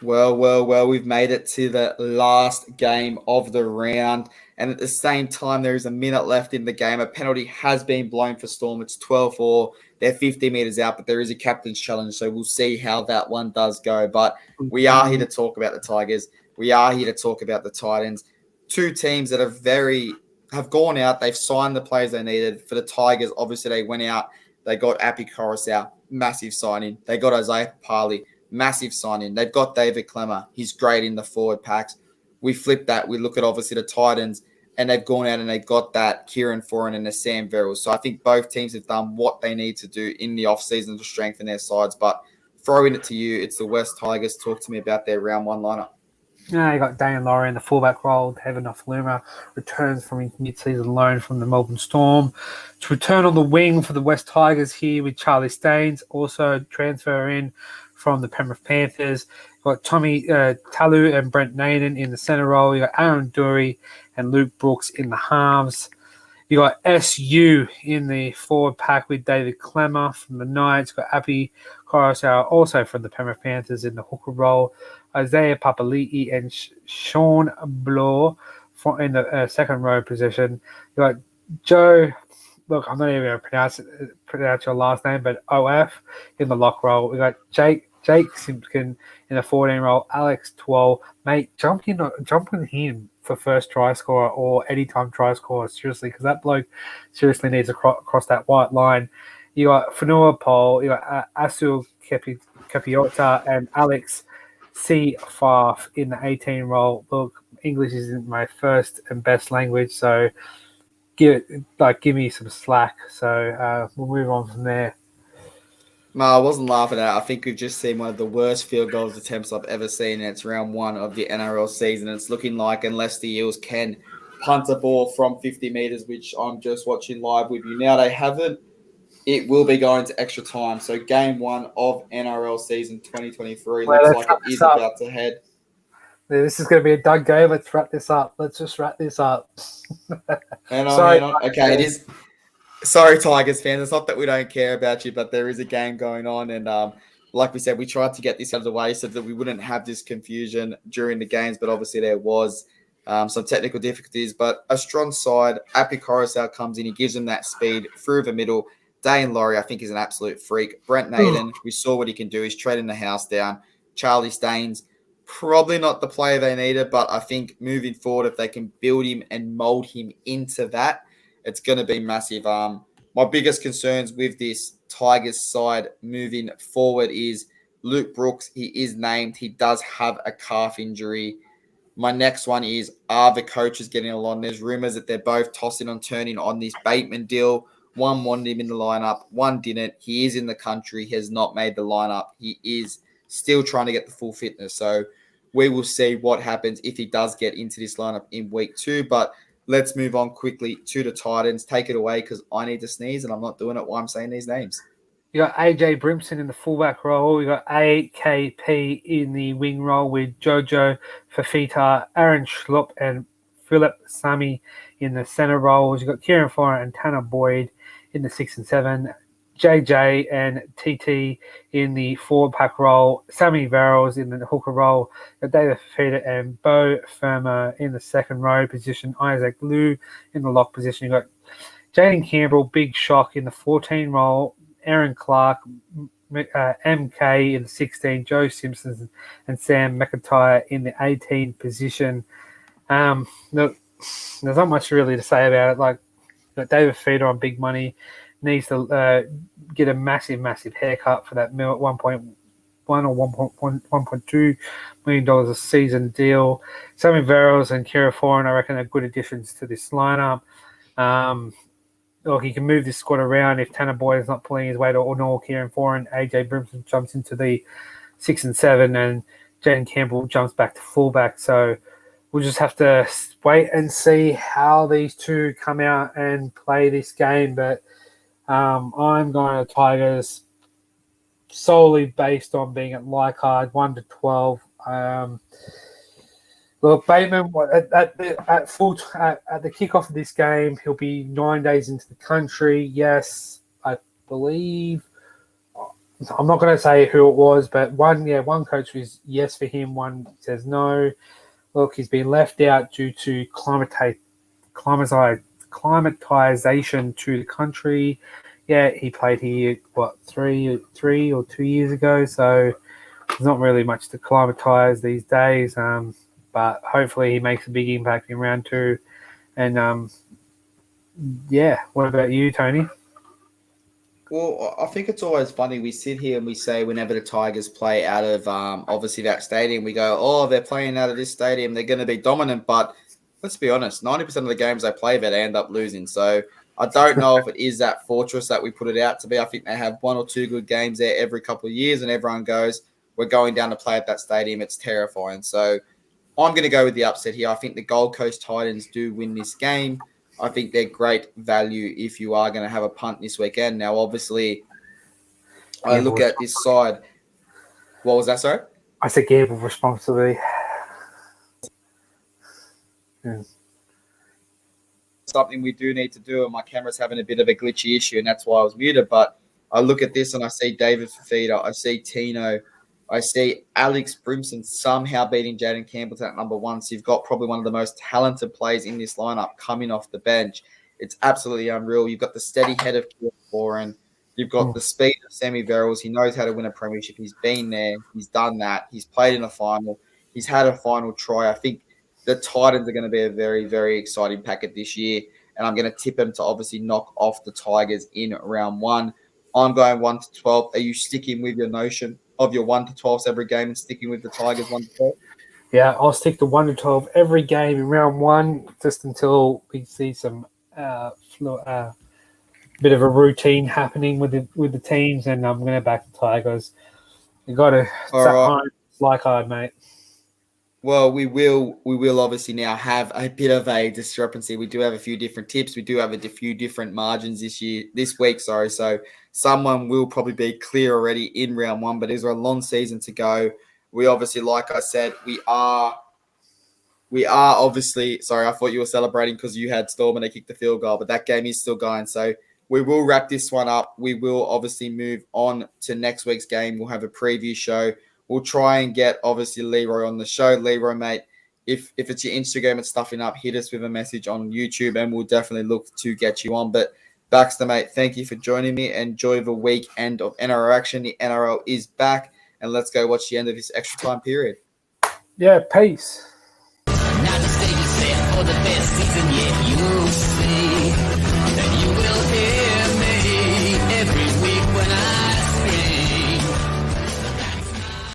Well, we've made it to the last game of the round. And at the same time, there is a minute left in the game. A penalty has been blown for Storm. It's 12-4. They're 50 metres out, but there is a captain's challenge. So we'll see how that one does go. But we are here to talk about the Tigers. We are here to talk about the Titans. Two teams that have gone out. They've signed the players they needed. For the Tigers, obviously, they went out. They got Api Coruscant, massive signing. They got Isaiah Papali, massive signing. They've got David Clemmer. He's great in the forward packs. We flip that. We look at obviously the Titans, and they've gone out and they've got that Kieran Foran and the Sam Verrills. So I think both teams have done what they need to do in the offseason to strengthen their sides. But throwing it to you, it's the West Tigers. Talk to me about their round one lineup. You got Dane Laurie in the fullback role. David Nofaluma returns from his mid-season loan from the Melbourne Storm. To return on the wing for the West Tigers here with Charlie Staines, also transfer in from the Penrith Panthers. You got Tommy Talu and Brent Naden in the centre role. You got Aaron Dury and Luke Brooks in the halves. You got SU in the forward pack with David Clemmer from the Knights. You got Api Coruscant also from the Penrith Panthers in the hooker role. Isaiah Papali'i and Sean Bloor in the second row position. You got Joe, look, I'm not even going to pronounce your last name, but OF in the lock role. We got Jake Simpkin in the 14 role. Alex Twell, mate, jump in him for first try scorer or anytime try scorer, seriously, because that bloke seriously needs to cross that white line. You got Fanua Pole, you got Asul Kepiota and Alex C. Farf in the 18 role. Look, English isn't my first and best language, so give me some slack. So we'll move on from there. No, I wasn't laughing at it. I think we've just seen one of the worst field goals attempts I've ever seen, and it's round one of the NRL season. It's looking like unless the Eels can punt a ball from 50 metres, which I'm just watching live with you now, they haven't. It will be going to extra time. So game one of NRL season 2023 looks like it is about to head. This is going to be a dud game. Let's wrap this up. Let's just wrap this up. Hang on. Okay, it is. Sorry, Tigers fans. It's not that we don't care about you, but there is a game going on. And like we said, we tried to get this out of the way so that we wouldn't have this confusion during the games. But obviously there was some technical difficulties. But a strong side. Api Coruscant comes in. He gives them that speed through the middle. Dane Laurie, I think, is an absolute freak. Brent Naden, we saw what he can do. He's trading the house down. Charlie Staines, probably not the player they needed, but I think moving forward, if they can build him and mold him into that, it's going to be massive. My biggest concerns with this Tigers side moving forward is Luke Brooks. He is named. He does have a calf injury. My next one is, are the coaches getting along? There's rumors that they're both tossing and turning on this Bateman deal. One wanted him in the lineup, one didn't. He is in the country. He has not made the lineup. He is still trying to get the full fitness. So we will see what happens if he does get into this lineup in week 2. But let's move on quickly to the Titans. Take it away because I need to sneeze and I'm not doing it while I'm saying these names. You got AJ Brimson in the fullback role. You got AKP in the wing role with Jojo Fafita, Aaron Schlupp, and Philip Sami in the centre roles. You got Kieran Foran and Tanner Boyd in the 6 and 7. JJ and TT in the forward pack role. Sammy Verrills in the hooker role. David Fafita and Bo Firma in the second row position. Isaac Liu in the lock position. You got Jaden Campbell, big shock in the 14 role. Aaron Clark, MK in the 16, Joe Simpson and Sam McIntyre in the 18 position. Look, there's not much really to say about it. Like, David Feeder on big money needs to get a massive haircut for that $1.1 or $1.2 million a season deal. Sammy Verrills and Kira Foran, I reckon, are good additions to this lineup. Look, he can move this squad around if Tanner Boyd is not pulling his weight or nor Kieran Foran. AJ Brimson jumps into the 6 and 7 and Jaden Campbell jumps back to fullback. So we'll just have to wait and see how these two come out and play this game. But I'm going to Tigers solely based on being at Leichhardt 1-12. Look, Bateman at the kickoff of this game, he'll be 9 days into the country. Yes, I believe I'm not going to say who it was, but one coach was yes for him, one says no. Look, he's been left out due to climatization to the country. Yeah, he played here, 3 or 2 years ago, so there's not really much to climatize these days. But hopefully he makes a big impact in round 2. And what about you, Tony? Well, I think it's always funny. We sit here and we say whenever the Tigers play out of obviously that stadium, we go, oh, they're playing out of this stadium. They're going to be dominant. But let's be honest, 90% of the games they play there, they end up losing. So I don't know if it is that fortress that we put it out to be. I think they have 1 or 2 good games there every couple of years, and everyone goes, we're going down to play at that stadium. It's terrifying. So I'm going to go with the upset here. I think the Gold Coast Titans do win this game. I think they're great value if you are going to have a punt this weekend. Now, obviously, I look at this side. What was that, sorry? I said gamble responsibly. Yeah. Something we do need to do, and my camera's having a bit of a glitchy issue, and that's why I was muted. But I look at this and I see David Fafita, I see Tino, I see Alex Brimson somehow beating Jaden Campbell at number 1. So you've got probably one of the most talented players in this lineup coming off the bench. It's absolutely unreal. You've got the steady head of Kieran Foran. You've got the speed of Sammy Verrills. He knows how to win a premiership. He's been there. He's done that. He's played in a final. He's had a final try. I think the Titans are going to be a very, very exciting packet this year. And I'm going to tip them to obviously knock off the Tigers in round 1. I'm going 1 to 12. Are you sticking with your notion of your 1 to 12s every game and sticking with the Tigers 1 to 12? Yeah, I'll stick to 1 to 12 every game in round 1, just until we see some bit of a routine happening with the teams, and I'm going to back the Tigers. You got to like hard, mate. Well, we will obviously now have a bit of a discrepancy. We do have a few different tips. We do have a few different margins this week. So someone will probably be clear already in round 1, but there's a long season to go. We obviously, like I said, we are obviously, sorry, I thought you were celebrating because you had Storm and they kicked the field goal, but that game is still going. So we will wrap this one up. We will obviously move on to next week's game. We'll have a preview show. We'll try and get, obviously, Leroy on the show. Leroy, mate, if it's your Instagram and stuffing up, hit us with a message on YouTube, and we'll definitely look to get you on. But Baxter, mate, thank you for joining me. Enjoy the weekend of NRL action. The NRL is back, and let's go watch the end of this extra time period. Yeah, peace. Now the stage is set for the best season yet. You